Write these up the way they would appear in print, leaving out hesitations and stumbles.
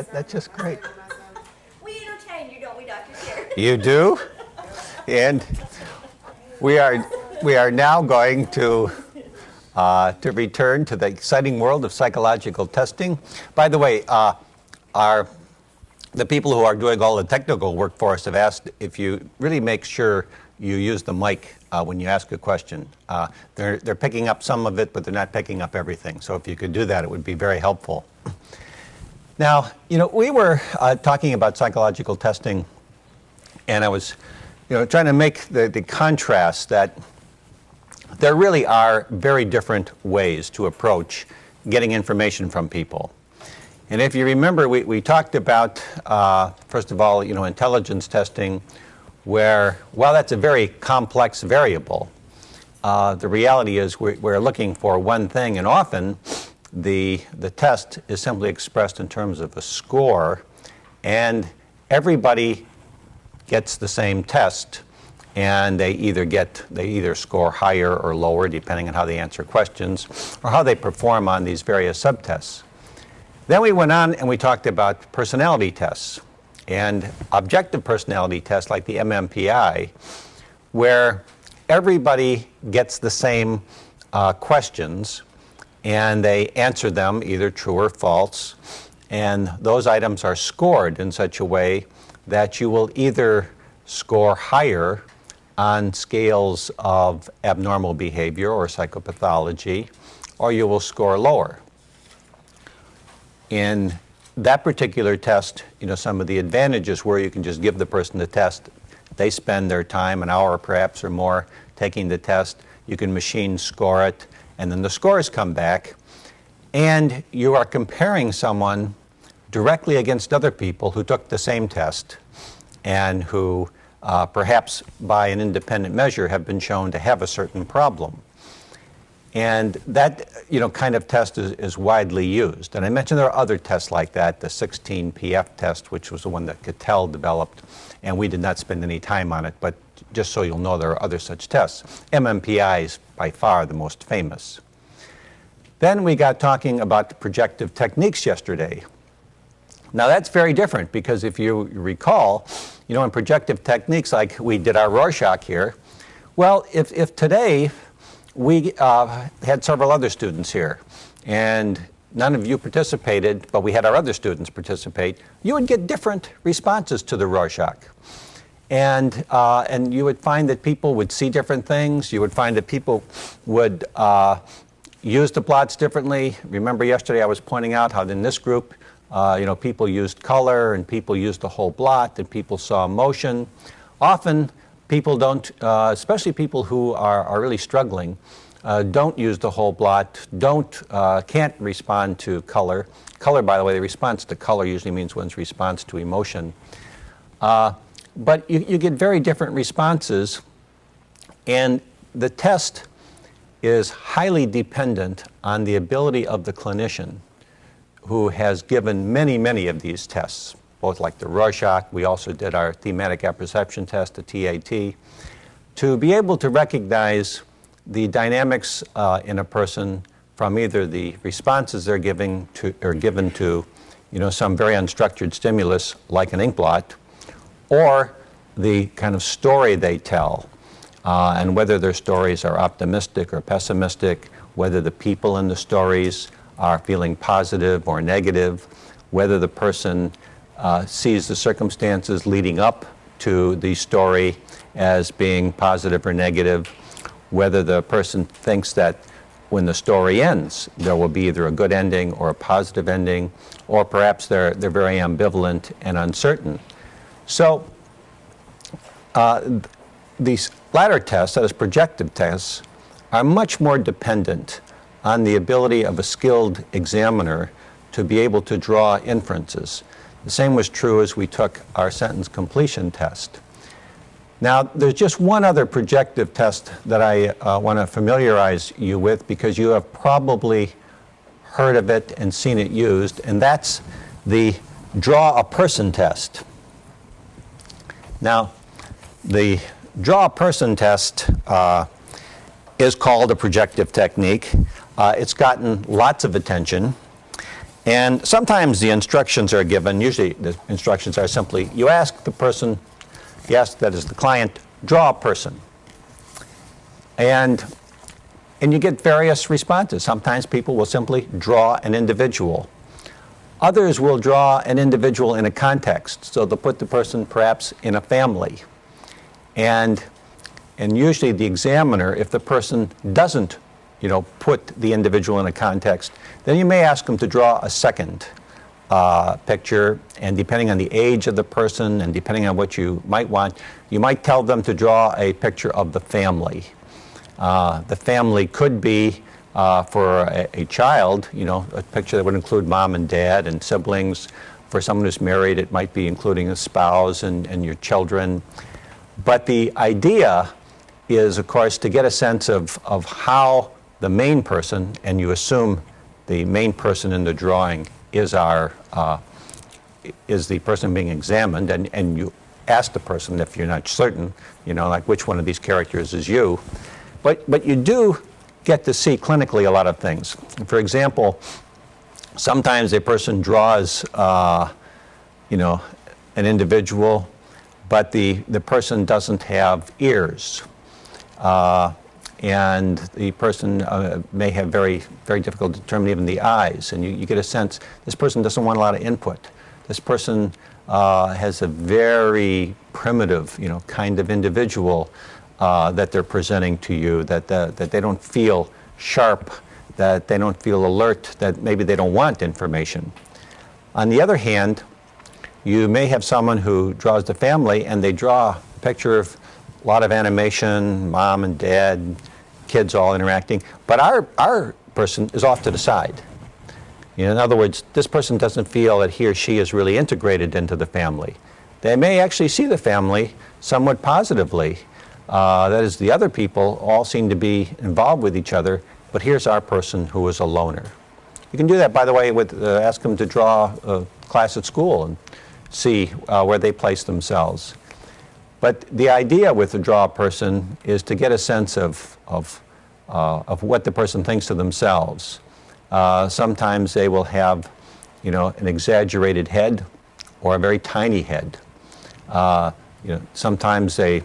That's just great. We entertain you, don't we, Dr. Terry? You do? And we are now going to return to the exciting world of psychological testing. By the way, the people who are doing all the technical work for us have asked if you really make sure you use the mic when you ask a question. They're picking up some of it, but they're not picking up everything. So if you could do that, it would be very helpful. Now, we were talking about psychological testing, and I was trying to make the contrast that there really are very different ways to approach getting information from people. And if you remember, we talked about, first of all, intelligence testing, where, while that's a very complex variable, the reality is we're looking for one thing, and often the test is simply expressed in terms of a score, and everybody gets the same test, and they either score higher or lower depending on how they answer questions or how they perform on these various subtests. Then we went on and we talked about personality tests and objective personality tests like the MMPI, where everybody gets the same questions and they answer them either true or false, and those items are scored in such a way that you will either score higher on scales of abnormal behavior or psychopathology, or you will score lower. In that particular test, some of the advantages were you can just give the person the test. They spend their time, an hour perhaps or more, taking the test. You can machine score it, and then the scores come back. And you are comparing someone directly against other people who took the same test and who perhaps by an independent measure have been shown to have a certain problem. And that kind of test is widely used. And I mentioned there are other tests like that, the 16PF test, which was the one that Cattell developed, and we did not spend any time on it, but just so you'll know, there are other such tests. MMPI is by far the most famous. Then we got talking about projective techniques yesterday. Now that's very different, because if you recall, in projective techniques, like we did our Rorschach here, well, if today we had several other students here, and none of you participated, but we had our other students participate, you would get different responses to the Rorschach. And you would find that people would see different things. You would find that people would use the plots differently. Remember yesterday I was pointing out how in this group, people used color, and people used the whole blot, and people saw motion. Often people don't, especially people who are really struggling, don't use the whole blot, can't respond to color. Color, by the way, the response to color usually means one's response to emotion. But you get very different responses, and the test is highly dependent on the ability of the clinician who has given many, many of these tests, both like the Rorschach. We also did our thematic apperception test, the TAT, to be able to recognize the dynamics in a person from either the responses they're given to some very unstructured stimulus like an ink blot, or the kind of story they tell, and whether their stories are optimistic or pessimistic, whether the people in the stories are feeling positive or negative, whether the person sees the circumstances leading up to the story as being positive or negative, whether the person thinks that when the story ends there will be either a good ending or a positive ending, or perhaps they're very ambivalent and uncertain. So these latter tests, that is projective tests, are much more dependent on the ability of a skilled examiner to be able to draw inferences. The same was true as we took our sentence completion test. Now, there's just one other projective test that I want to familiarize you with, because you have probably heard of it and seen it used, and that's the draw a person test. Now, the draw a person test is called a projective technique. It's gotten lots of attention, And sometimes the instructions are given, usually the instructions are simply, you ask the person, you ask, that is the client, draw a person. And you get various responses. Sometimes people will simply draw an individual. Others will draw an individual in a context, so they'll put the person perhaps in a family. And usually the examiner, if the person doesn't put the individual in a context, then you may ask them to draw a second picture, and depending on the age of the person and depending on what you might want, you might tell them to draw a picture of the family. The family could be, for a child, a picture that would include mom and dad and siblings. For someone who's married, it might be including a spouse and your children. But the idea is, of course, to get a sense of how the main person, and you assume the main person in the drawing is the person being examined, and you ask the person, if you're not certain, like which one of these characters is you. But you do get to see clinically a lot of things. For example, sometimes a person draws, an individual, but the person doesn't have ears. And the person may have very, very difficult to determine even the eyes. And you get a sense, this person doesn't want a lot of input. This person has a very primitive, kind of individual that they're presenting to you, that they don't feel sharp, that they don't feel alert, that maybe they don't want information. On the other hand, you may have someone who draws the family and they draw a picture of a lot of animation, mom and dad, kids all interacting, but our person is off to the side. In other words, this person doesn't feel that he or she is really integrated into the family. They may actually see the family somewhat positively. That is, the other people all seem to be involved with each other, but here's our person who is a loner. You can do that, by the way, with ask them to draw a class at school and see where they place themselves. But the idea with the draw person is to get a sense of what the person thinks of themselves. Sometimes they will have, an exaggerated head or a very tiny head. Sometimes they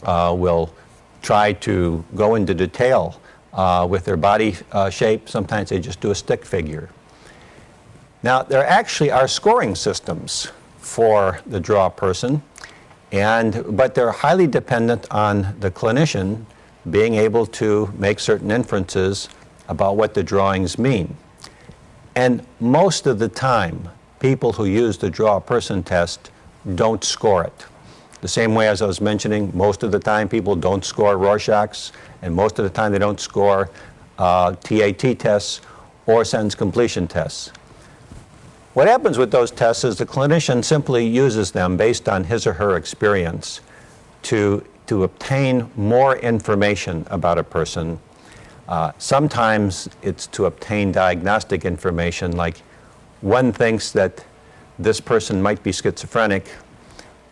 will try to go into detail with their body shape. Sometimes they just do a stick figure. Now, there actually are scoring systems for the draw person, but they're highly dependent on the clinician being able to make certain inferences about what the drawings mean. And most of the time, people who use the draw person test don't score it. The same way as I was mentioning, most of the time people don't score Rorschachs, and most of the time they don't score TAT tests or sentence completion tests. What happens with those tests is the clinician simply uses them based on his or her experience to obtain more information about a person. Sometimes it's to obtain diagnostic information, like one thinks that this person might be schizophrenic,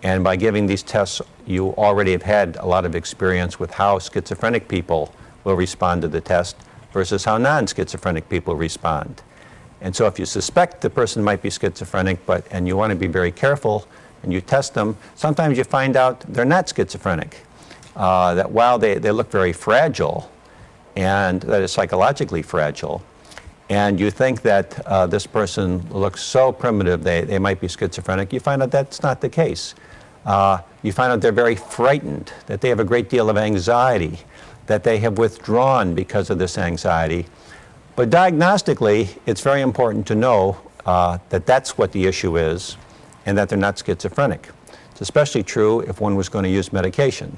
and by giving these tests, you already have had a lot of experience with how schizophrenic people will respond to the test versus how non-schizophrenic people respond. And so if you suspect the person might be schizophrenic, and you want to be very careful, and you test them, sometimes you find out they're not schizophrenic. That while they look very fragile, and that is psychologically fragile, and you think that this person looks so primitive they might be schizophrenic, you find out that's not the case. You find out they're very frightened, that they have a great deal of anxiety, that they have withdrawn because of this anxiety. But diagnostically, it's very important to know that that's what the issue is and that they're not schizophrenic. It's especially true if one was going to use medication,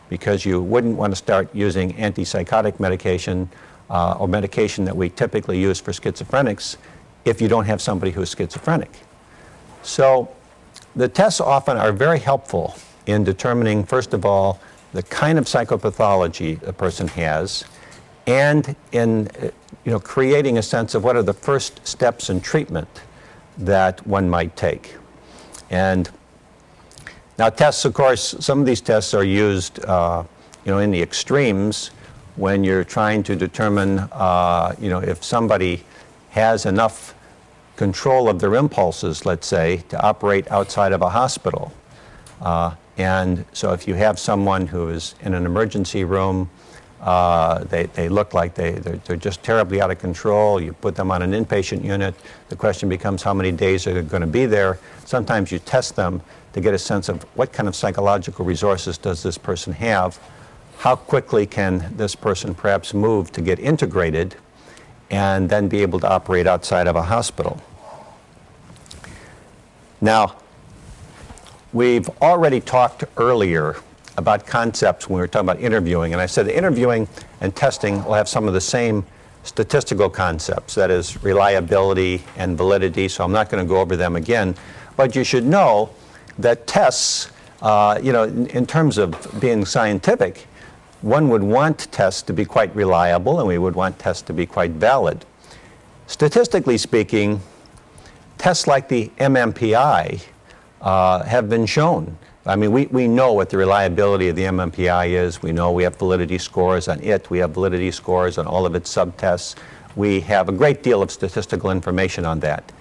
because you wouldn't want to start using antipsychotic medication or medication that we typically use for schizophrenics if you don't have somebody who's schizophrenic. So the tests often are very helpful in determining, first of all, the kind of psychopathology a person has, and in creating a sense of what are the first steps in treatment that one might take. And now tests, of course, some of these tests are used in the extremes when you're trying to determine if somebody has enough control of their impulses, let's say, to operate outside of a hospital. And so if you have someone who is in an emergency room, they look like they're just terribly out of control, you put them on an inpatient unit, the question becomes how many days are they going to be there. Sometimes you test them to get a sense of what kind of psychological resources does this person have, how quickly can this person perhaps move to get integrated and then be able to operate outside of a hospital. Now, we've already talked earlier about concepts when we were talking about interviewing, and I said that interviewing and testing will have some of the same statistical concepts, that is reliability and validity, so I'm not going to go over them again, but you should know that tests, in terms of being scientific, one would want tests to be quite reliable and we would want tests to be quite valid. Statistically speaking, tests like the MMPI have been shown. I mean, we know what the reliability of the MMPI is. We know we have validity scores on it. We have validity scores on all of its subtests. We have a great deal of statistical information on that.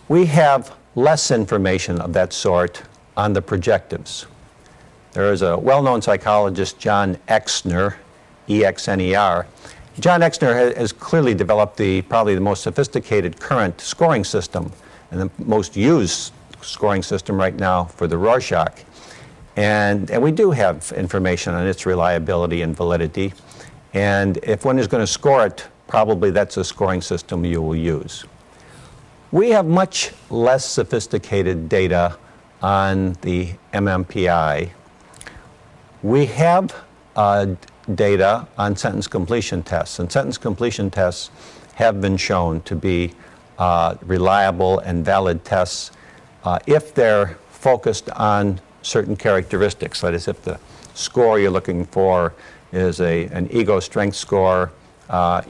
We have less information of that sort on the projectives. There is a well-known psychologist, John Exner, E-X-N-E-R. John Exner has clearly developed probably the most sophisticated current scoring system and the most used scoring system right now for the Rorschach. And we do have information on its reliability and validity. And if one is going to score it, probably that's a scoring system you will use. We have much less sophisticated data on the MMPI. We have data on sentence completion tests, and sentence completion tests have been shown to be reliable and valid tests if they're focused on certain characteristics. That is, if the score you're looking for is an ego strength score,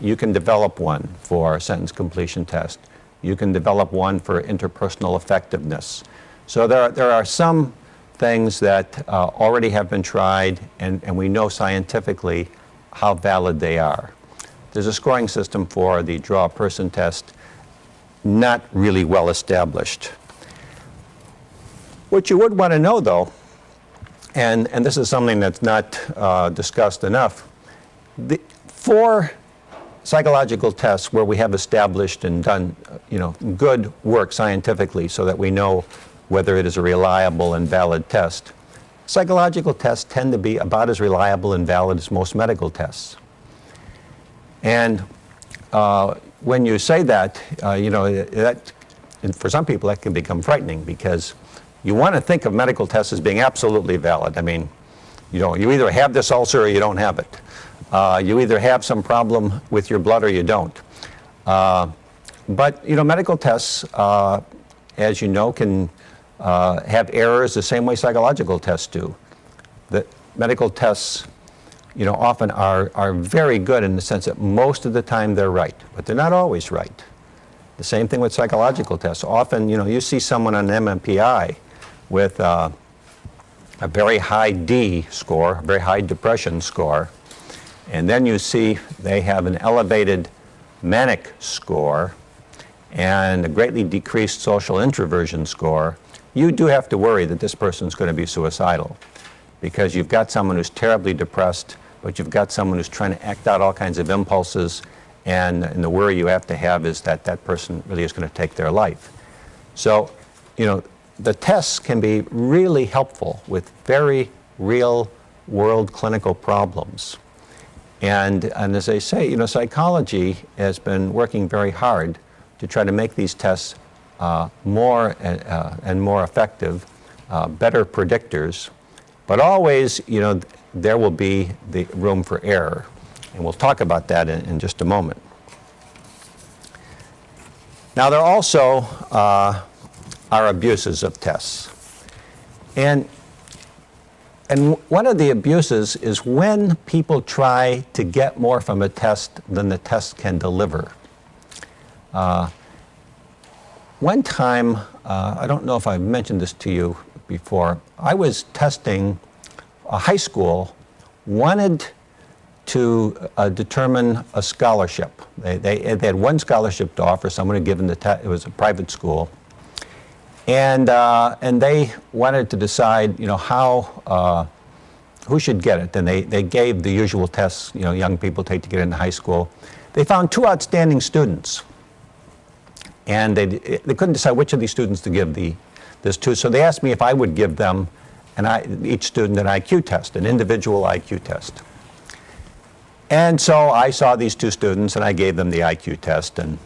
you can develop one for a sentence completion test. You can develop one for interpersonal effectiveness. So there are some things that already have been tried, and we know scientifically how valid they are. There's a scoring system for the draw a person test, not really well established. What you would want to know, though, and this is something that's not discussed enough, for psychological tests where we have established and done good work scientifically so that we know whether it is a reliable and valid test, psychological tests tend to be about as reliable and valid as most medical tests. And when you say that, for some people that can become frightening, because you want to think of medical tests as being absolutely valid. I mean, you either have this ulcer or you don't have it. You either have some problem with your blood or you don't. But medical tests, as you know, can have errors the same way psychological tests do. The medical tests, often are very good in the sense that most of the time they're right, but they're not always right. The same thing with psychological tests. Often, you see someone on an MMPI with a very high D score, a very high depression score, and then you see they have an elevated manic score and a greatly decreased social introversion score. You do have to worry that this person's going to be suicidal, because you've got someone who's terribly depressed, but you've got someone who's trying to act out all kinds of impulses, and the worry you have to have is that that person really is going to take their life. So, the tests can be really helpful with very real-world clinical problems. And as I say, psychology has been working very hard to try to make these tests more and more effective, better predictors. But always, there will be the room for error. And we'll talk about that in just a moment. Now, there also are abuses of tests. And one of the abuses is when people try to get more from a test than the test can deliver. One time, I don't know if I've mentioned this to you before, I was testing a high school, wanted to determine a scholarship. They had one scholarship to offer. Someone had given it was a private school, and they wanted to decide, how who should get it. And they gave the usual tests, young people take to get into high school. They found two outstanding students, and they couldn't decide which of these students to give this to. So they asked me if I would give them each student an IQ test, an individual IQ test. And so I saw these two students and I gave them the IQ test, and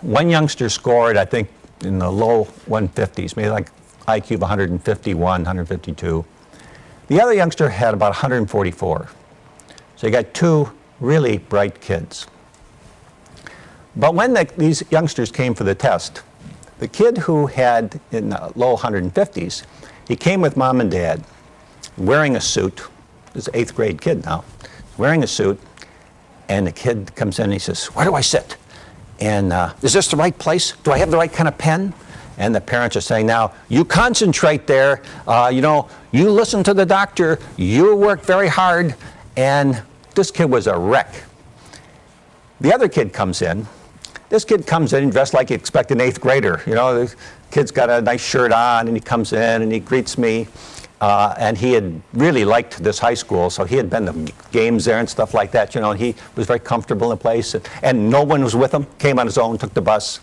one youngster scored, I think, in the low 150s, maybe like IQ of 151, 152. The other youngster had about 144. So you got two really bright kids. But when these youngsters came for the test, the kid who had in the low 150s, he came with mom and dad, wearing a suit. This is an 8th grade kid now, wearing a suit, and the kid comes in and he says, "Where do I sit? And is this the right place? Do I have the right kind of pen?" And the parents are saying, "Now, you concentrate there, you listen to the doctor, you work very hard." And this kid was a wreck. The other kid comes in. This kid comes in dressed like you expect an 8th grader. The kid's got a nice shirt on, and he comes in and he greets me. And he had really liked this high school, so he had been to games there and stuff like that, and he was very comfortable in the place. And no one was with him, came on his own, took the bus.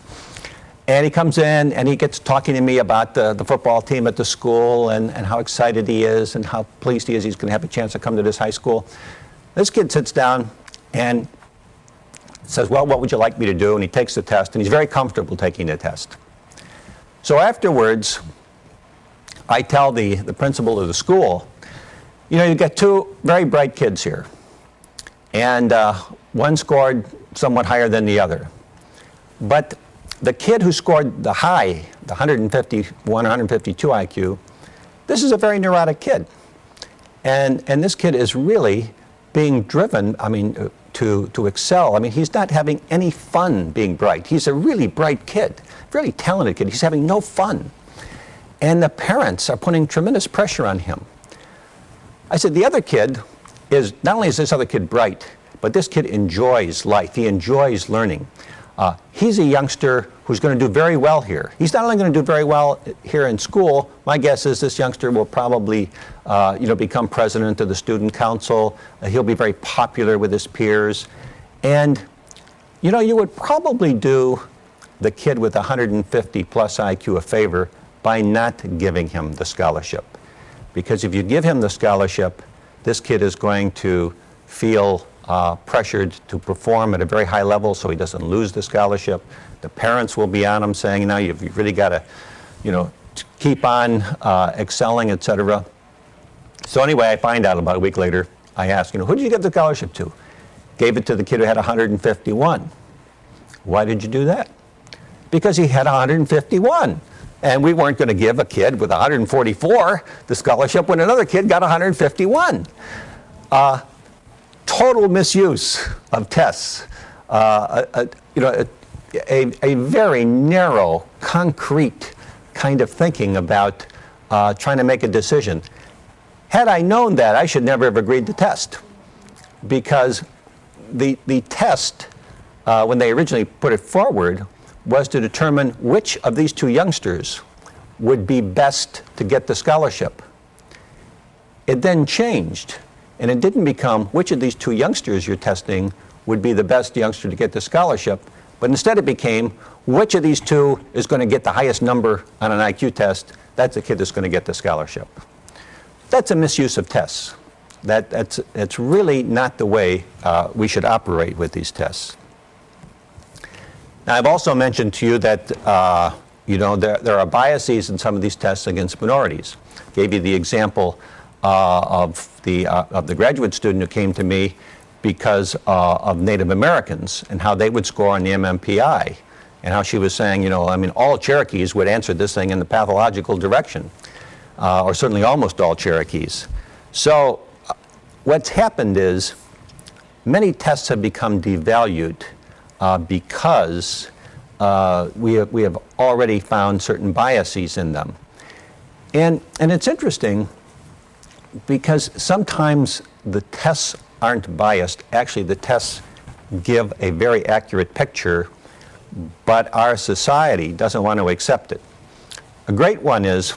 And he comes in and he gets talking to me about the football team at the school and how excited he is and how pleased he is he's going to have a chance to come to this high school. This kid sits down and says, "Well, what would you like me to do?" And he takes the test, and he's very comfortable taking the test. So afterwards, I tell the principal of the school, you get two very bright kids here, and one scored somewhat higher than the other. But the kid who scored the high, the 151, 152 IQ, this is a very neurotic kid. And this kid is really being driven, to excel. He's not having any fun being bright. He's a really bright kid, really talented kid. He's having no fun. And the parents are putting tremendous pressure on him. I said, the other kid is, not only is this other kid bright, but this kid enjoys life. He enjoys learning. He's a youngster who's going to do very well here. He's not only going to do very well here in school, my guess is this youngster will probably become president of the student council. He'll be very popular with his peers. And you would probably do the kid with 150 plus IQ a favor by not giving him the scholarship. Because if you give him the scholarship, this kid is going to feel pressured to perform at a very high level so he doesn't lose the scholarship. The parents will be on him saying, you've really got to, keep on excelling, etc. So anyway, I find out about a week later. I ask, who did you give the scholarship to? Gave it to the kid who had 151. Why did you do that? Because he had 151. And we weren't going to give a kid with 144 the scholarship when another kid got 151. Total misuse of tests. A very narrow, concrete kind of thinking about trying to make a decision. Had I known that, I should never have agreed to test. Because the test, when they originally put it forward, was to determine which of these two youngsters would be best to get the scholarship. It then changed, and it didn't become which of these two youngsters you're testing would be the best youngster to get the scholarship, but instead it became which of these two is going to get the highest number on an IQ test. That's the kid that's going to get the scholarship. That's a misuse of tests. It's really not the way we should operate with these tests. Now, I've also mentioned to you that there are biases in some of these tests against minorities. Gave you the example of the graduate student who came to me because of Native Americans and how they would score on the MMPI, and how she was saying, all Cherokees would answer this thing in the pathological direction, or certainly almost all Cherokees. So what's happened is many tests have become devalued because we have already found certain biases in them. And it's interesting because sometimes the tests aren't biased. Actually, the tests give a very accurate picture, but our society doesn't want to accept it. A great one is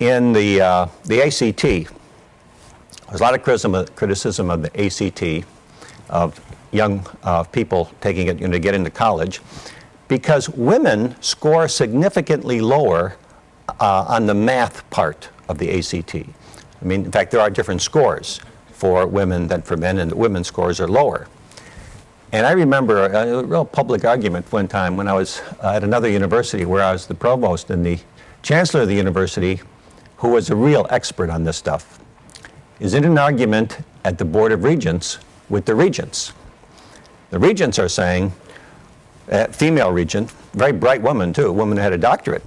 in the ACT. There's a lot of criticism of the ACT, of young people taking it to get into college, because women score significantly lower on the math part of the ACT. I mean, in fact, there are different scores for women than for men, and the women's scores are lower. And I remember a real public argument one time when I was at another university where I was the provost, and the chancellor of the university, who was a real expert on this stuff, is in an argument at the Board of Regents with the regents. The regents are saying, female regent, very bright woman too, a woman who had a doctorate,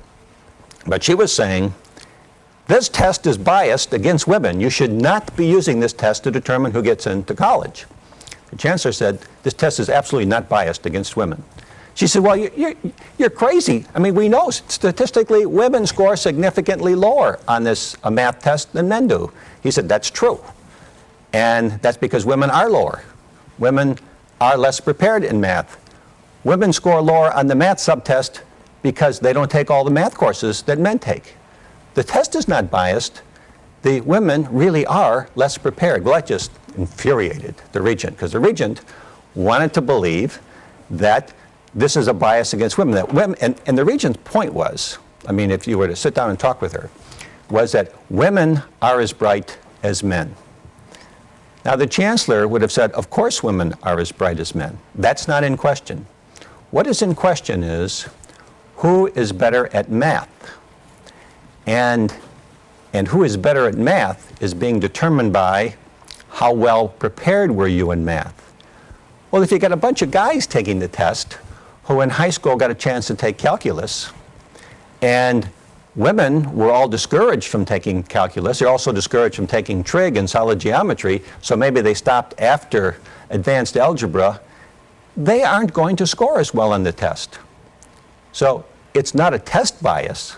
but she was saying, this test is biased against women. You should not be using this test to determine who gets into college. The chancellor said, this test is absolutely not biased against women. She said, well, you're crazy. I mean, we know statistically women score significantly lower on this math test than men do. He said, that's true. And that's because women are lower. Women are less prepared in math. Women score lower on the math subtest because they don't take all the math courses that men take. The test is not biased. The women really are less prepared. Well, that just infuriated the regent, because the regent wanted to believe that this is a bias against women. That women, and the regent's point was, I mean, if you were to sit down and talk with her, was that women are as bright as men. Now, the chancellor would have said, of course women are as bright as men. That's not in question. What is in question is, who is better at math? And who is better at math is being determined by how well prepared were you in math. Well, if you got a bunch of guys taking the test who in high school got a chance to take calculus, and women were all discouraged from taking calculus, they're also discouraged from taking trig and solid geometry, so maybe they stopped after advanced algebra, they aren't going to score as well on the test. So it's not a test bias.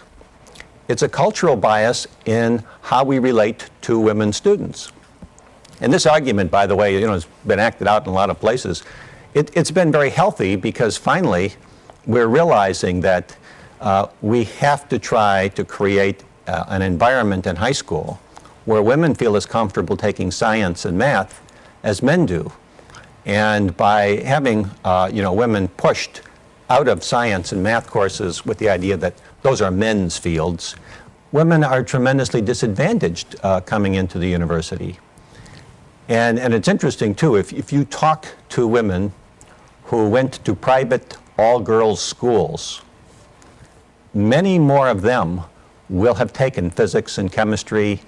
It's a cultural bias in how we relate to women students. And this argument, by the way, has been acted out in a lot of places. It's been very healthy because finally we're realizing that we have to try to create an environment in high school where women feel as comfortable taking science and math as men do. And by having women pushed out of science and math courses with the idea that those are men's fields, women are tremendously disadvantaged coming into the university. And it's interesting too, if you talk to women who went to private all-girls schools, many more of them will have taken physics and chemistry,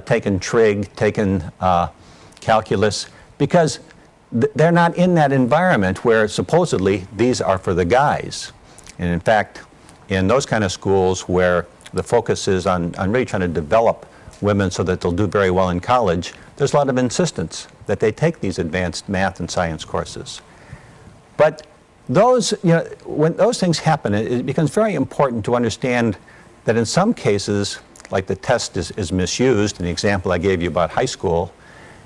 taken trig, taken calculus, because they're not in that environment where supposedly these are for the guys. And in fact, in those kind of schools where the focus is on really trying to develop women so that they'll do very well in college, there's a lot of insistence that they take these advanced math and science courses. But those, when those things happen, it becomes very important to understand that in some cases, like the test is misused, in the example I gave you about high school.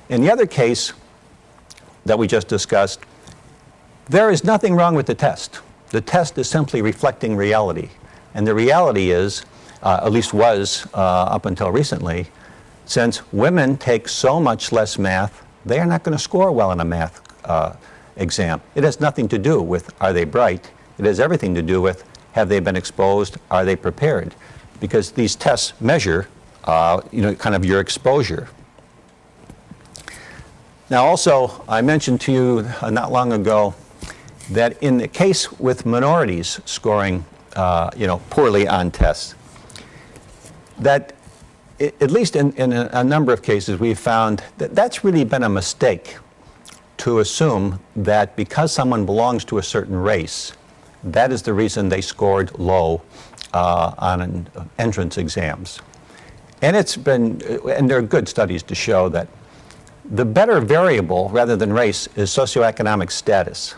In the other case that we just discussed, there is nothing wrong with the test. The test is simply reflecting reality. And the reality is, at least was up until recently, since women take so much less math, they are not going to score well in a math exam. It has nothing to do with are they bright. It has everything to do with have they been exposed, are they prepared? Because these tests measure kind of your exposure. Now also, I mentioned to you not long ago that in the case with minorities scoring poorly on tests, that at least in a number of cases we've found that that's really been a mistake to assume that because someone belongs to a certain race, that is the reason they scored low on entrance exams. And there are good studies to show that the better variable rather than race is socioeconomic status.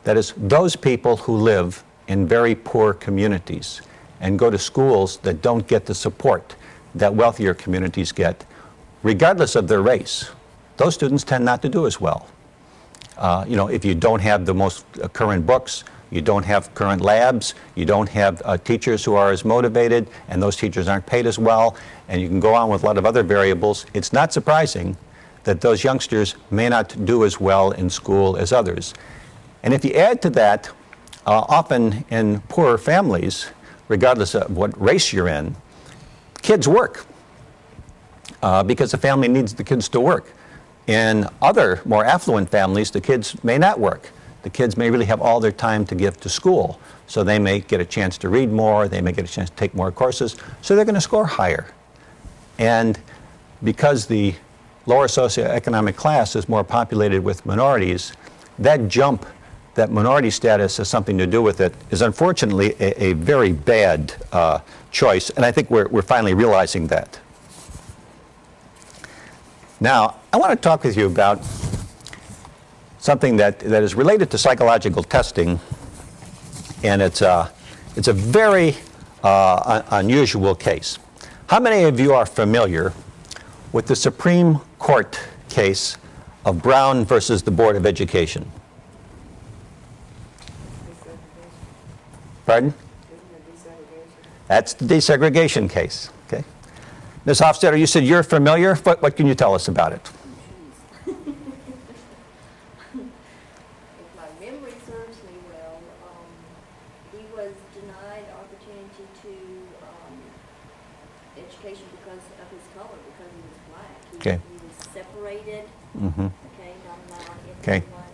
That is, those people who live in very poor communities and go to schools that don't get the support that wealthier communities get, regardless of their race. those students tend not to do as well. You know, if you don't have the most current books, you don't have current labs, you don't have teachers who are as motivated, and those teachers aren't paid as well, and you can go on with a lot of other variables, it's not surprising that those youngsters may not do as well in school as others. And if you add to that, often in poorer families, regardless of what race you're in, kids work because the family needs the kids to work. In other more affluent families, the kids may not work. The kids may really have all their time to give to school. So they may get a chance to read more, they may get a chance to take more courses, so they're going to score higher. And because the lower socioeconomic class is more populated with minorities, that jump, that minority status has something to do with it, is unfortunately a very bad choice, and I think we're finally realizing that. Now, I want to talk with you about something that is related to psychological testing, and it's a very unusual case. How many of you are familiar with the Supreme Court case of Brown versus the Board of Education? Pardon? That's the desegregation case. Okay. Ms. Hofstadter, you said you're familiar. What can you tell us about it? If my memory serves me well, he was denied opportunity to education because of his color, because he was black. Okay. He was separated. Mm-hmm. Okay, not allowed into Okay. the life.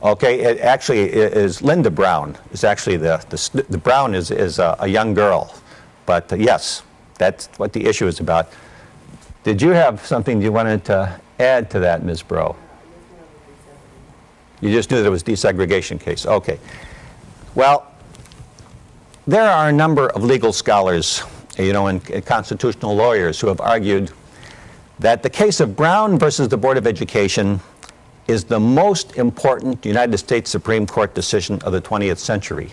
Okay, it actually is Linda Brown. Is actually the Brown is a young girl, but yes, that's what the issue is about. Did you have something you wanted to add to that, Ms. Bro? You just knew that it was a desegregation case. Okay. Well, there are a number of legal scholars, you know, and constitutional lawyers who have argued that the case of Brown versus the Board of Education is the most important United States Supreme Court decision of the 20th century.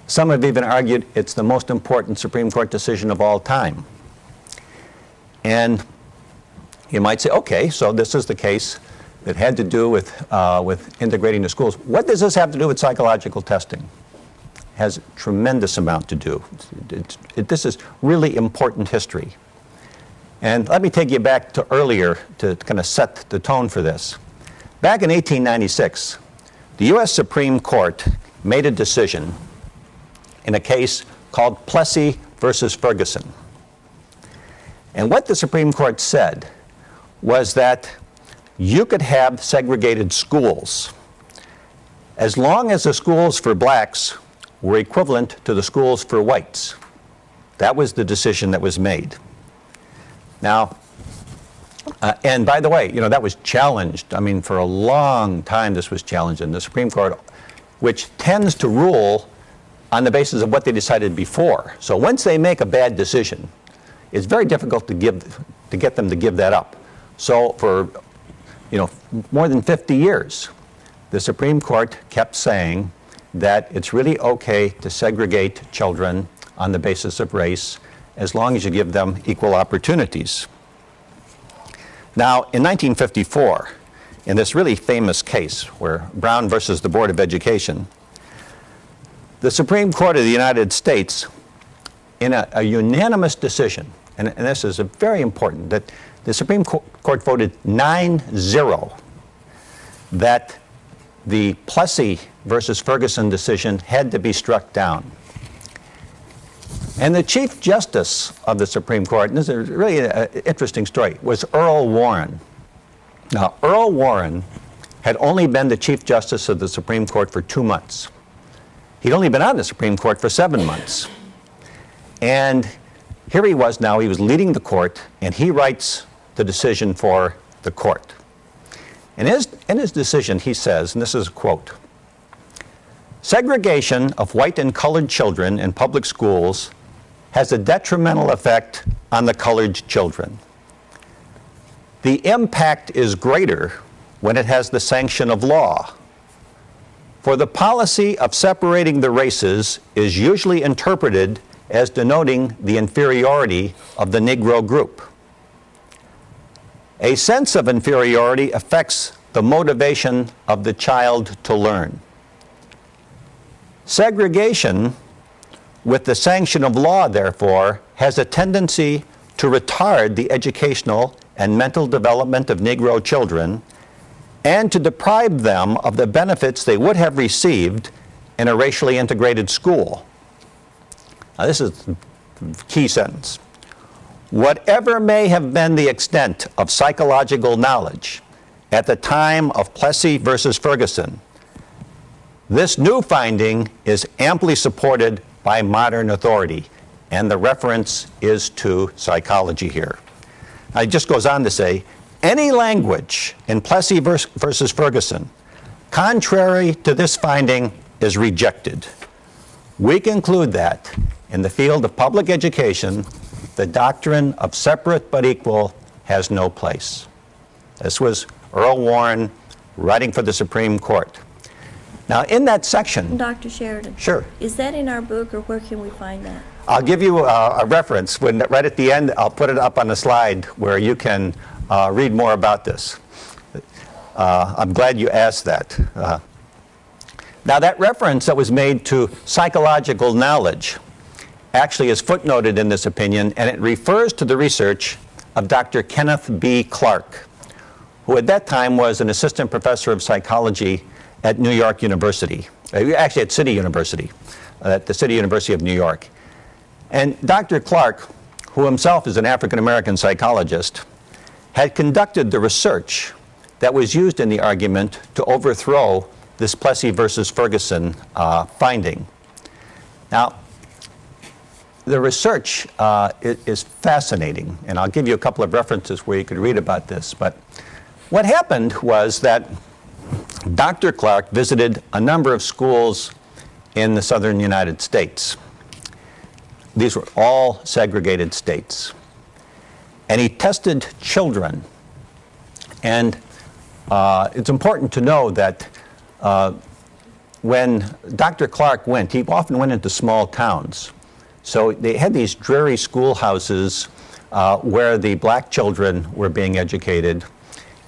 Some have even argued it's the most important Supreme Court decision of all time. And you might say, okay, so this is the case that had to do with integrating the schools. What does this have to do with psychological testing? It has a tremendous amount to do. This is really important history. And let me take you back to earlier to kind of set the tone for this. Back in 1896, the U.S. Supreme Court made a decision in a case called Plessy versus Ferguson. And what the Supreme Court said was that you could have segregated schools as long as the schools for blacks were equivalent to the schools for whites. That was the decision that was made. Now, and by the way, you know, that was challenged. I mean, for a long time this was challenged in the Supreme Court, which tends to rule on the basis of what they decided before. So once they make a bad decision, it's very difficult to get them to give that up. So for, you know, more than 50 years, the Supreme Court kept saying that it's really okay to segregate children on the basis of race as long as you give them equal opportunities. Now, in 1954, in this really famous case where Brown versus the Board of Education, the Supreme Court of the United States, in a unanimous decision, and this is very important, that the Supreme Court voted 9-0 that the Plessy versus Ferguson decision had to be struck down. And the Chief Justice of the Supreme Court, and this is really an interesting story, was Earl Warren. Now, Earl Warren had only been the Chief Justice of the Supreme Court for 2 months. He'd only been on the Supreme Court for 7 months. And here he was now, he was leading the court, and he writes the decision for the court. And in his decision, he says, and this is a quote, "Segregation of white and colored children in public schools has a detrimental effect on the colored children. The impact is greater when it has the sanction of law. For the policy of separating the races is usually interpreted as denoting the inferiority of the Negro group. A sense of inferiority affects the motivation of the child to learn. Segregation, with the sanction of law, therefore, has a tendency to retard the educational and mental development of Negro children and to deprive them of the benefits they would have received in a racially integrated school. Now, this is the key sentence. Whatever may have been the extent of psychological knowledge at the time of Plessy versus Ferguson, this new finding is amply supported by modern authority, and the reference is to psychology here. Now, it just goes on to say, any language in Plessy versus Ferguson contrary to this finding is rejected. We conclude that in the field of public education, the doctrine of separate but equal has no place. This was Earl Warren writing for the Supreme Court. Now, in that section... Dr. Sheridan. Sure. Is that in our book, or where can we find that? I'll give you a reference. Right at the end, I'll put it up on the slide where you can read more about this. I'm glad you asked that. Now, that reference that was made to psychological knowledge actually is footnoted in this opinion, and it refers to the research of Dr. Kenneth B. Clark, who at that time was an assistant professor of psychology at New York University, actually at City University, at the City University of New York. And Dr. Clark, who himself is an African-American psychologist, had conducted the research that was used in the argument to overthrow this Plessy versus Ferguson finding. Now, the research is fascinating, and I'll give you a couple of references where you could read about this. But what happened was that Dr. Clark visited a number of schools in the southern United States. These were all segregated states. And he tested children. And it's important to know that when Dr. Clark went, he often went into small towns. So they had these dreary schoolhouses where the black children were being educated.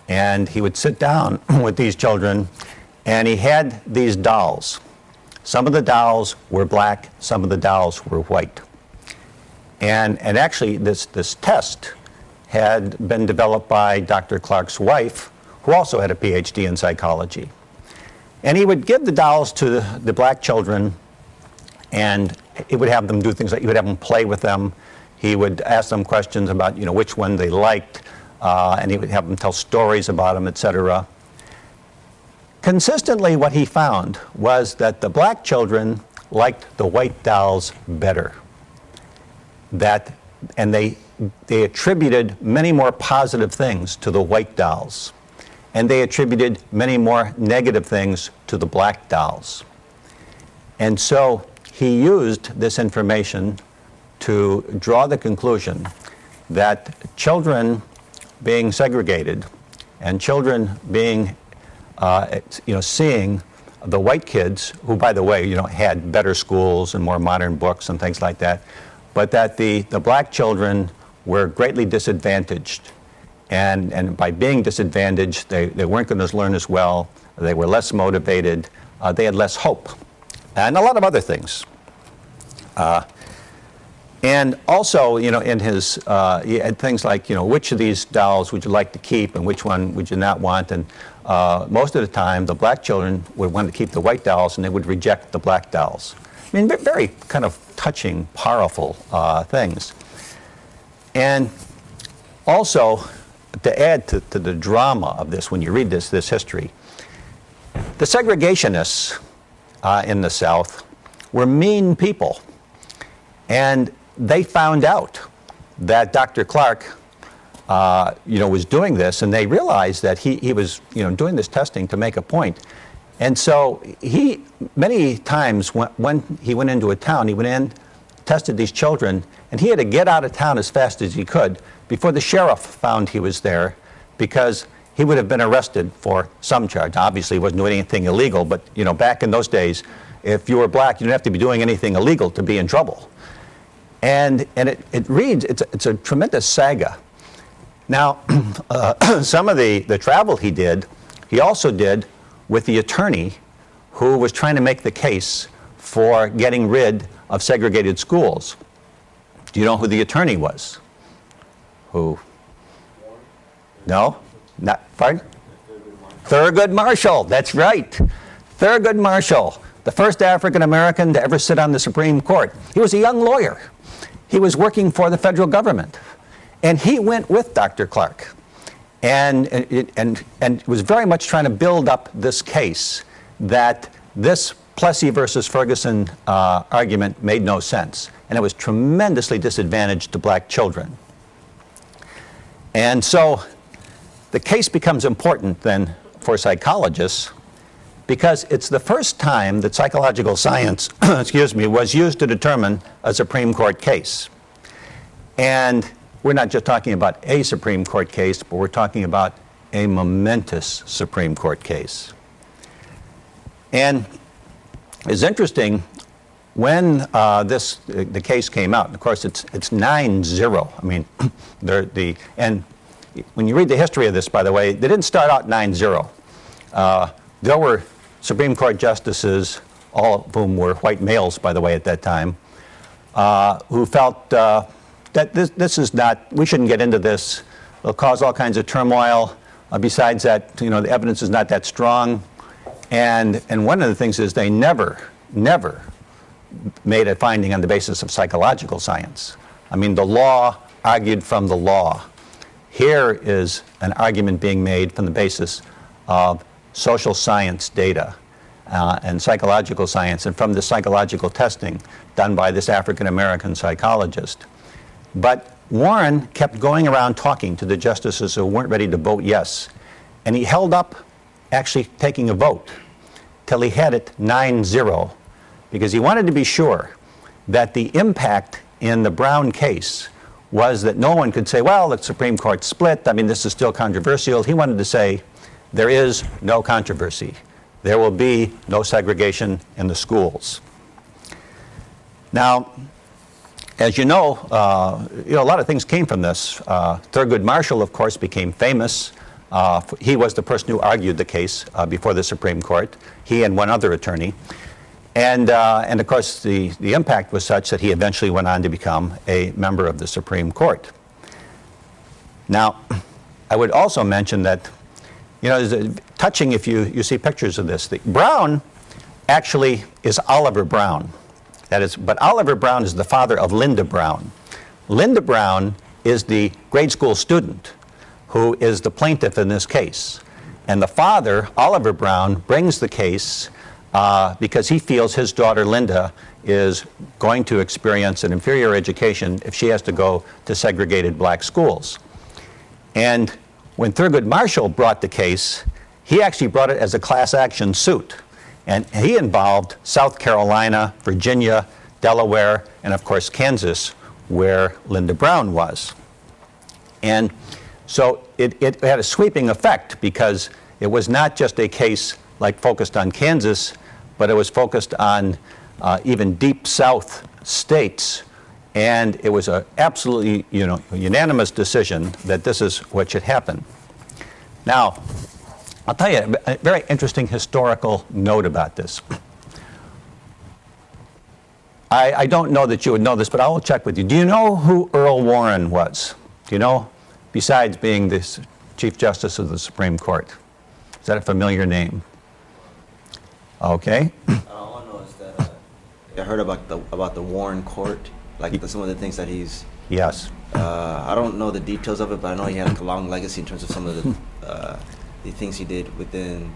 And he would sit down with these children, and he had these dolls. Some of the dolls were black, some of the dolls were white. And actually, this test had been developed by Dr. Clark's wife, who also had a PhD in psychology. And he would give the dolls to the black children, and he would have them do things like, he would have them play with them. He would ask them questions about, which one they liked, and he would have them tell stories about them, etc. Consistently, what he found was that the black children liked the white dolls better. And they attributed many more positive things to the white dolls. And they attributed many more negative things to the black dolls. And so he used this information to draw the conclusion that children being segregated and children being, seeing the white kids, who, by the way, had better schools and more modern books and things like that, but that the black children were greatly disadvantaged. And by being disadvantaged, they weren't going to learn as well, they were less motivated, they had less hope, and a lot of other things. And also, in his, he had things like, which of these dolls would you like to keep and which one would you not want? And most of the time, the black children would want to keep the white dolls and they would reject the black dolls. I mean, very kind of touching, powerful things. And also, to add to the drama of this, when you read this history, the segregationists in the South were mean people. And they found out that Dr. Clark, was doing this, and they realized that he was, doing this testing to make a point. And so he, many times when he went into a town, he went in, tested these children, and he had to get out of town as fast as he could before the sheriff found he was there, because he would have been arrested for some charge. Obviously, he wasn't doing anything illegal, but, back in those days, if you were black, you didn't have to be doing anything illegal to be in trouble. And it reads, it's a tremendous saga. Now, some of the travel he also did with the attorney who was trying to make the case for getting rid of segregated schools. Do you know who the attorney was? Who? No? Not, pardon? Thurgood Marshall, that's right. Thurgood Marshall, the first African American to ever sit on the Supreme Court. He was a young lawyer. He was working for the federal government. And he went with Dr. Clark and was very much trying to build up this case that this Plessy versus Ferguson argument made no sense. And it was tremendously disadvantaged to black children. And so the case becomes important then for psychologists because it's the first time that psychological science excuse me, was used to determine a Supreme Court case. And we're not just talking about a Supreme Court case, but we're talking about a momentous Supreme Court case. And it's interesting, when the case came out, and of course it's 9-0. I mean, and when you read the history of this, by the way, they didn't start out 9-0. There were Supreme Court justices, all of whom were white males, by the way, at that time, who felt that this is not, we shouldn't get into this. It'll cause all kinds of turmoil. Besides that, you know, the evidence is not that strong. And one of the things is they never made a finding on the basis of psychological science. I mean, the law argued from the law. Here is an argument being made from the basis of social science data and psychological science, and from the psychological testing done by this African-American psychologist. But Warren kept going around talking to the justices who weren't ready to vote yes. And he held up actually taking a vote till he had it 9-0, because he wanted to be sure that the impact in the Brown case was that no one could say, well, the Supreme Court split, I mean, this is still controversial. He wanted to say, there is no controversy. There will be no segregation in the schools. Now, as you know, a lot of things came from this. Thurgood Marshall, of course, became famous. He was the person who argued the case before the Supreme Court, he and one other attorney. And of course, the impact was such that he eventually went on to become a member of the Supreme Court. Now, I would also mention that, you know, it's touching if you see pictures of this. Brown actually is Oliver Brown. That is, but Oliver Brown is the father of Linda Brown. Linda Brown is the grade school student who is the plaintiff in this case. And the father, Oliver Brown, brings the case because he feels his daughter Linda is going to experience an inferior education if she has to go to segregated black schools. And when Thurgood Marshall brought the case, he actually brought it as a class action suit. And he involved South Carolina, Virginia, Delaware, and of course Kansas, where Linda Brown was. And so it had a sweeping effect because it was not just a case like focused on Kansas, but it was focused on even deep South states. And it was an absolutely unanimous decision that this is what should happen. Now, I'll tell you a very interesting historical note about this. I don't know that you would know this, but I will check with you. Do you know who Earl Warren was? Do you know, besides being the Chief Justice of the Supreme Court? Is that a familiar name? Okay. All I know is that I heard about the Warren Court, like some of the things that he's. Yes. I don't know the details of it, but I know he had like a long legacy in terms of some of the things he did within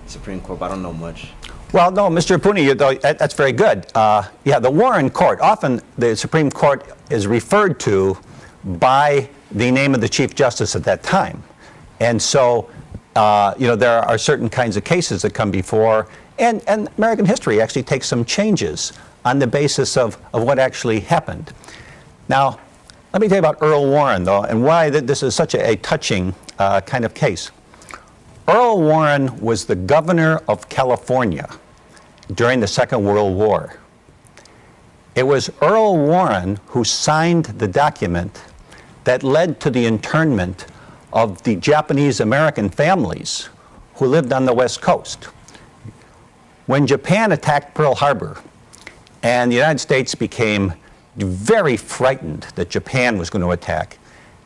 the Supreme Court, but I don't know much. Well, no, Mr. Pooney, that's very good. Yeah, the Warren Court, often the Supreme Court is referred to by the name of the Chief Justice at that time. And so, there are certain kinds of cases that come before, and American history actually takes some changes on the basis of what actually happened. Now, let me tell you about Earl Warren, though, and why this is such a touching kind of case. Earl Warren was the governor of California during the Second World War. It was Earl Warren who signed the document that led to the internment of the Japanese American families who lived on the West Coast. When Japan attacked Pearl Harbor and the United States became very frightened that Japan was going to attack,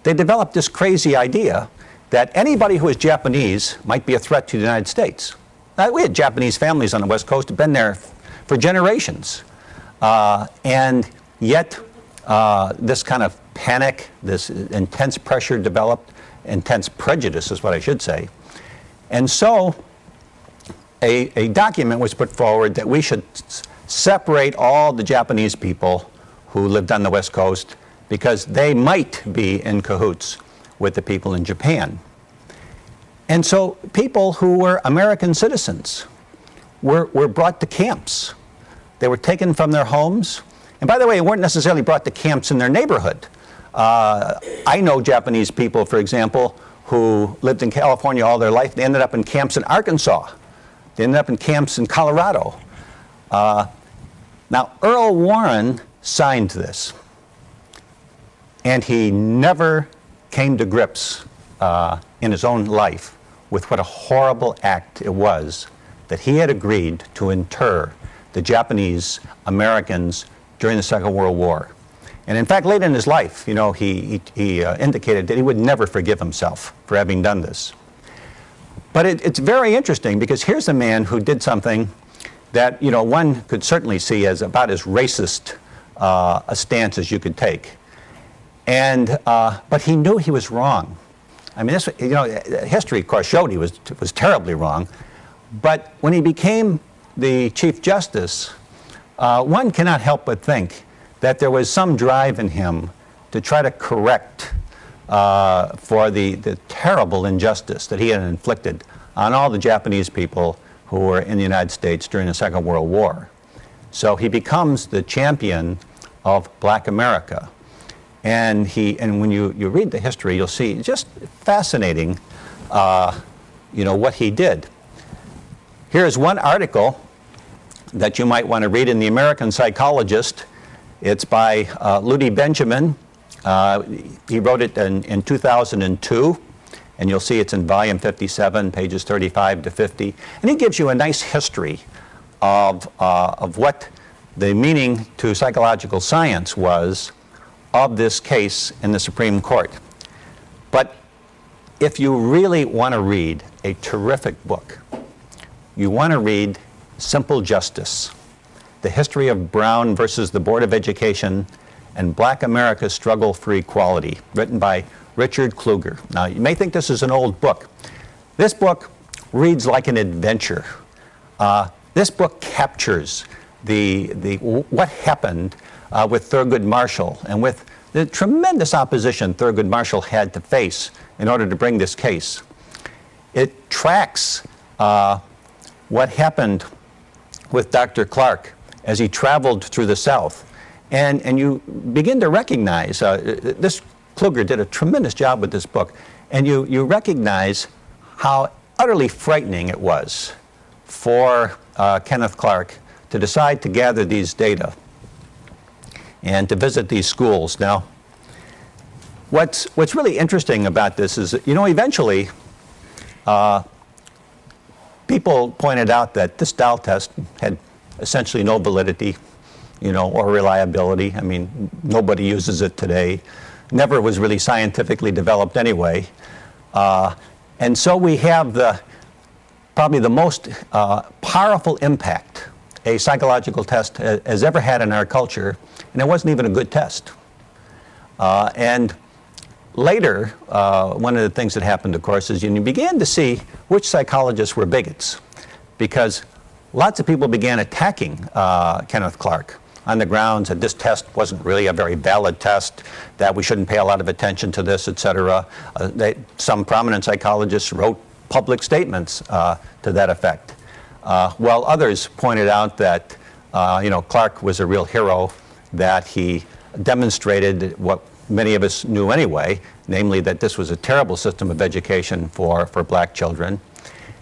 they developed this crazy idea that anybody who was Japanese might be a threat to the United States. Now, we had Japanese families on the West Coast who had been there for generations. And yet, this kind of panic, this intense pressure developed, intense prejudice is what I should say. And so, a document was put forward that we should separate all the Japanese people who lived on the West Coast because they might be in cahoots with the people in Japan. And so people who were American citizens were brought to camps. They were taken from their homes. And by the way, they weren't necessarily brought to camps in their neighborhood. I know Japanese people, for example, who lived in California all their life. They ended up in camps in Arkansas. They ended up in camps in Colorado. Now, Earl Warren signed this. And he never came to grips in his own life with what a horrible act it was that he had agreed to inter the Japanese Americans during the Second World War. And in fact, late in his life, you know, he indicated that he would never forgive himself for having done this. But it's very interesting because here's a man who did something that, you know, one could certainly see as about as racist a stance as you could take. And, but he knew he was wrong. I mean, this, you know, history, of course, showed he was terribly wrong. But when he became the Chief Justice, one cannot help but think that there was some drive in him to try to correct for the terrible injustice that he had inflicted on all the Japanese people who were in the United States during the Second World War. So he becomes the champion of Black America. And when you read the history, you'll see just fascinating, you know, what he did. Here's one article that you might want to read in the American Psychologist. It's by Ludi Benjamin. He wrote it in 2002, and you'll see it's in volume 57, pages 35 to 50. And he gives you a nice history of what the meaning to psychological science was of this case in the Supreme Court. But if you really want to read a terrific book, you want to read Simple Justice, The History of Brown versus the Board of Education and Black America's Struggle for Equality, written by Richard Kluger. Now, you may think this is an old book. This book reads like an adventure. This book captures what happened with Thurgood Marshall and with the tremendous opposition Thurgood Marshall had to face in order to bring this case. It tracks what happened with Dr. Clark as he traveled through the South. And you begin to recognize, this Kluger did a tremendous job with this book, and you recognize how utterly frightening it was for Kenneth Clark to decide to gather these data and to visit these schools. Now, what's really interesting about this is that, you know, eventually people pointed out that this Dow test had essentially no validity, you know, or reliability. I mean, nobody uses it today. Never was really scientifically developed anyway. And so we have probably the most powerful impact a psychological test has ever had in our culture, and it wasn't even a good test. And later, one of the things that happened, of course, is you began to see which psychologists were bigots, because lots of people began attacking Kenneth Clark on the grounds that this test wasn't really a very valid test, that we shouldn't pay a lot of attention to this, etc. Some prominent psychologists wrote public statements to that effect. While others pointed out that you know, Clark was a real hero, that he demonstrated what many of us knew anyway, namely that this was a terrible system of education for black children.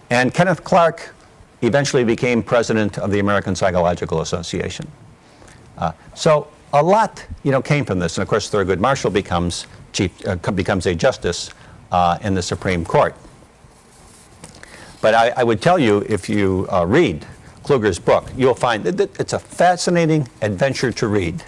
And Kenneth Clark eventually became president of the American Psychological Association. So a lot, came from this. And of course, Thurgood Marshall becomes a justice in the Supreme Court. But I would tell you, if you read Kluger's book, you'll find that it's a fascinating adventure to read.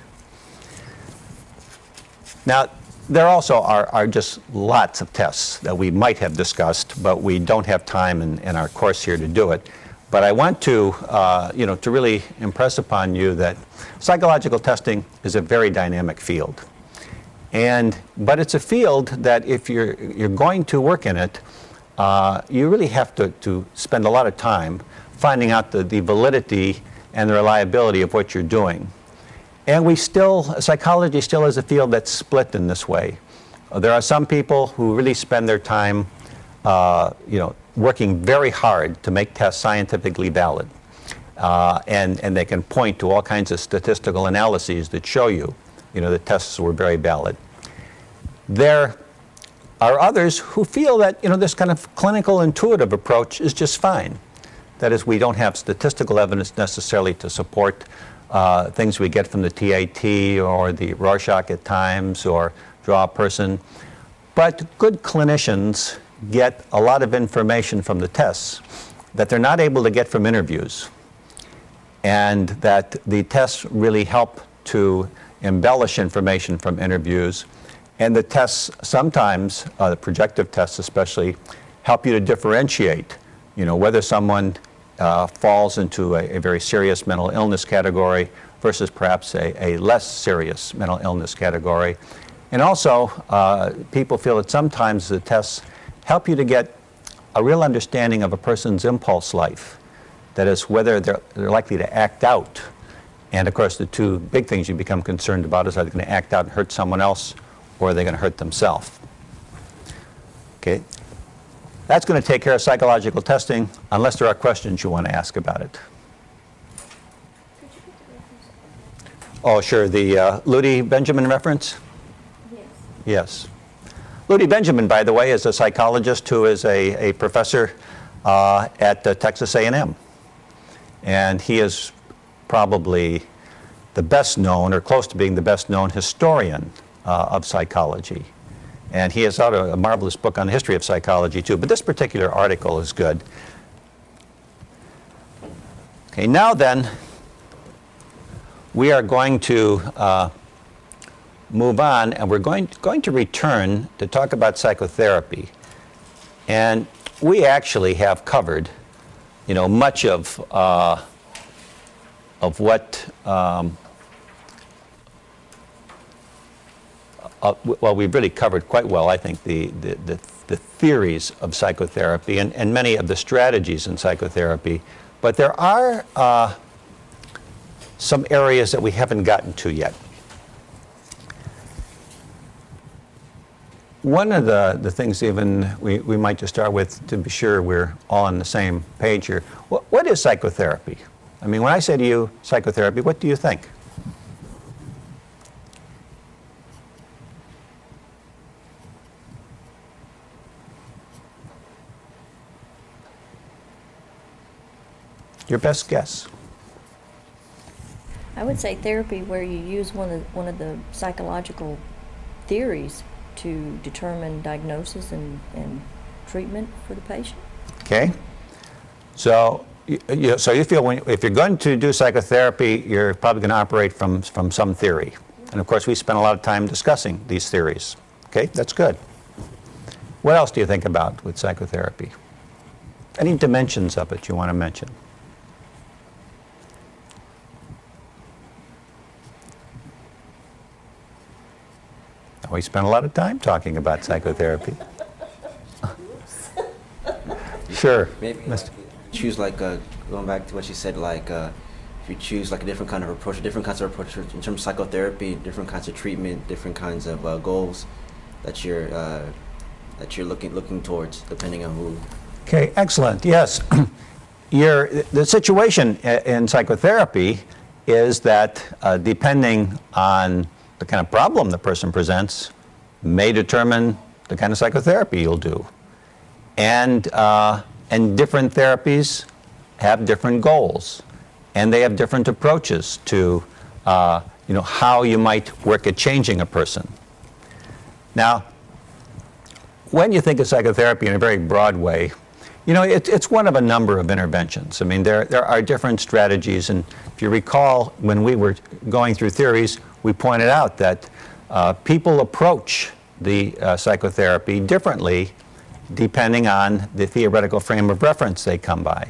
Now, there also are just lots of tests that we might have discussed, but we don't have time in our course here to do it. But I want to, to really impress upon you that psychological testing is a very dynamic field. But it's a field that if you're going to work in it, you really have to spend a lot of time finding out the validity and the reliability of what you're doing. And psychology still is a field that's split in this way. There are some people who really spend their time, working very hard to make tests scientifically valid. And they can point to all kinds of statistical analyses that show you, the tests were very valid. There are others who feel that, this kind of clinical intuitive approach is just fine. That is, we don't have statistical evidence necessarily to support things we get from the TAT or the Rorschach at times or draw a person. But good clinicians get a lot of information from the tests that they're not able to get from interviews, and that the tests really help to embellish information from interviews. And the tests sometimes, the projective tests especially, help you to differentiate, whether someone falls into a very serious mental illness category versus perhaps a less serious mental illness category. And also, people feel that sometimes the tests help you to get a real understanding of a person's impulse life. That is, whether they're likely to act out. And of course, the two big things you become concerned about is, are they going to act out and hurt someone else, or are they going to hurt themselves? Okay. That's going to take care of psychological testing, unless there are questions you want to ask about it. Oh, sure. The Ludi Benjamin reference? Yes. Yes. Ludi Benjamin, by the way, is a psychologist who is a professor at Texas A&M. And he is probably the best known, or close to being the best known, historian of psychology. And he has out a marvelous book on the history of psychology, too. But this particular article is good. Okay, now then, we are going to move on, and we're going to return to talk about psychotherapy. And we actually have covered, much of what, well, we've really covered quite well, I think, the theories of psychotherapy and many of the strategies in psychotherapy. But there are some areas that we haven't gotten to yet. One of the things even we might just start with, to be sure we're all on the same page here. What is psychotherapy? I mean, when I say to you psychotherapy, what do you think? Your best guess. I would say therapy where you use one of the psychological theories to determine diagnosis and treatment for the patient. Okay. So you feel if you're going to do psychotherapy, you're probably going to operate from some theory. And of course, we spent a lot of time discussing these theories. Okay, that's good. What else do you think about with psychotherapy? Any dimensions of it you want to mention? We spent a lot of time talking about psychotherapy. Sure. Maybe choose going back to what you said, if you choose a different kind of approach, different kinds of approach in terms of psychotherapy, different kinds of treatment, different kinds of goals that you're looking towards, depending on who. Okay, excellent. Yes, the situation in psychotherapy is that depending on the kind of problem the person presents, may determine the kind of psychotherapy you'll do, and different therapies have different goals, and they have different approaches to how you might work at changing a person. Now, when you think of psychotherapy in a very broad way, it's one of a number of interventions. I mean, there are different strategies, and if you recall, when we were going through theories, we pointed out that people approach the psychotherapy differently depending on the theoretical frame of reference they come by.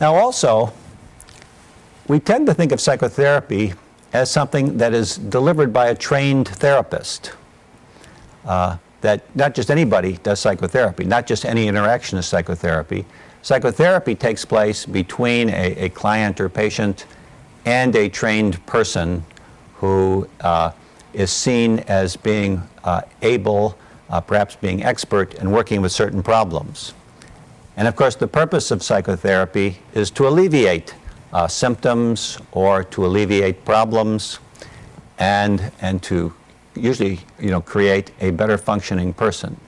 Now also, we tend to think of psychotherapy as something that is delivered by a trained therapist. That not just anybody does psychotherapy, not just any interaction is psychotherapy. Psychotherapy takes place between a client or patient and a trained person who is seen as being able, perhaps being expert in working with certain problems. And of course, the purpose of psychotherapy is to alleviate symptoms or to alleviate problems and to usually, create a better functioning person.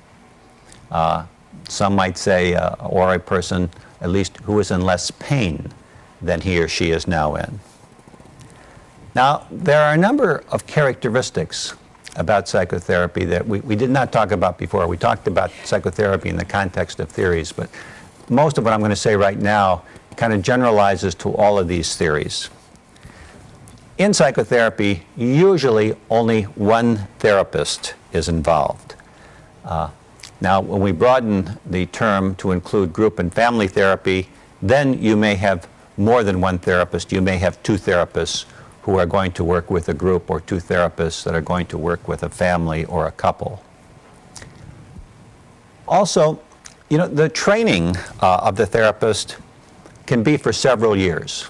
Some might say, or a person at least who is in less pain than he or she is now in. Now, there are a number of characteristics about psychotherapy that we did not talk about before. We talked about psychotherapy in the context of theories, but most of what I'm going to say right now kind of generalizes to all of these theories. In psychotherapy, usually only one therapist is involved. Now, when we broaden the term to include group and family therapy, then you may have more than one therapist. You may have two therapists who are going to work with a group, or two therapists that are going to work with a family or a couple. Also, the training of the therapist can be for several years.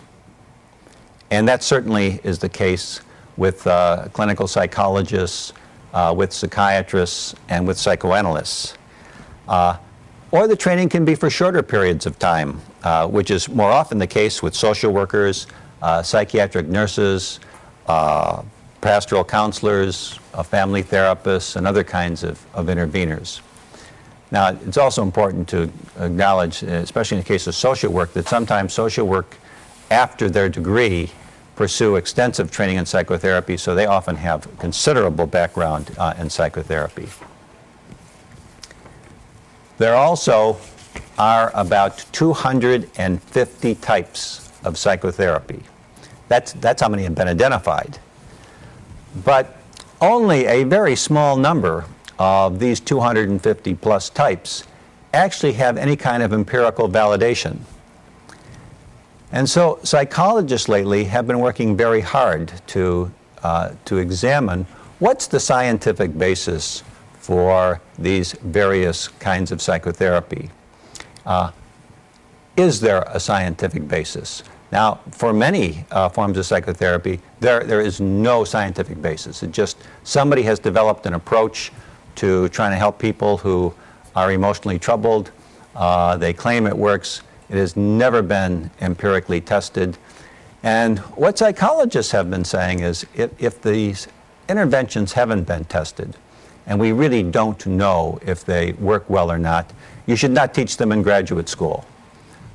And that certainly is the case with clinical psychologists, with psychiatrists, and with psychoanalysts. Or the training can be for shorter periods of time, which is more often the case with social workers, psychiatric nurses, pastoral counselors, family therapists, and other kinds of interveners. Now, it's also important to acknowledge, especially in the case of social work, that sometimes social work after their degree pursue extensive training in psychotherapy, so they often have considerable background in psychotherapy. There also are about 250 types of psychotherapy. That's how many have been identified. But only a very small number of these 250 plus types actually have any kind of empirical validation. And so psychologists lately have been working very hard to examine what's the scientific basis for these various kinds of psychotherapy. Is there a scientific basis? Now, for many forms of psychotherapy, there is no scientific basis. It just, somebody has developed an approach to trying to help people who are emotionally troubled. They claim it works. It has never been empirically tested. And what psychologists have been saying is if these interventions haven't been tested, and we really don't know if they work well or not, you should not teach them in graduate school.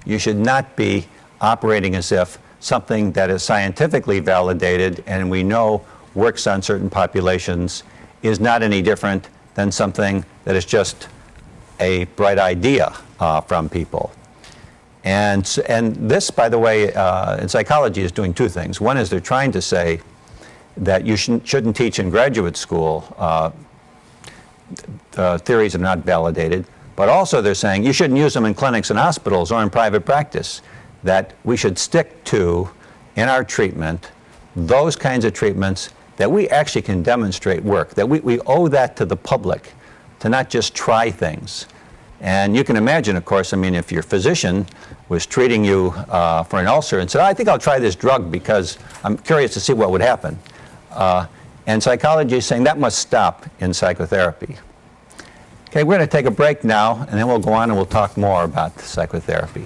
You should not be operating as if something that is scientifically validated and we know works on certain populations is not any different than something that is just a bright idea from people. And this, by the way, in psychology is doing two things. One is they're trying to say that you shouldn't teach in graduate school theories that are not validated, but also they're saying you shouldn't use them in clinics and hospitals or in private practice, that we should stick to, in our treatment, those kinds of treatments that we actually can demonstrate work, that we owe that to the public, to not just try things. And you can imagine, of course, I mean, if your physician was treating you for an ulcer and said, I think I'll try this drug because I'm curious to see what would happen. And psychology is saying that must stop in psychotherapy. Okay, we're going to take a break now, and then we'll go on and we'll talk more about psychotherapy.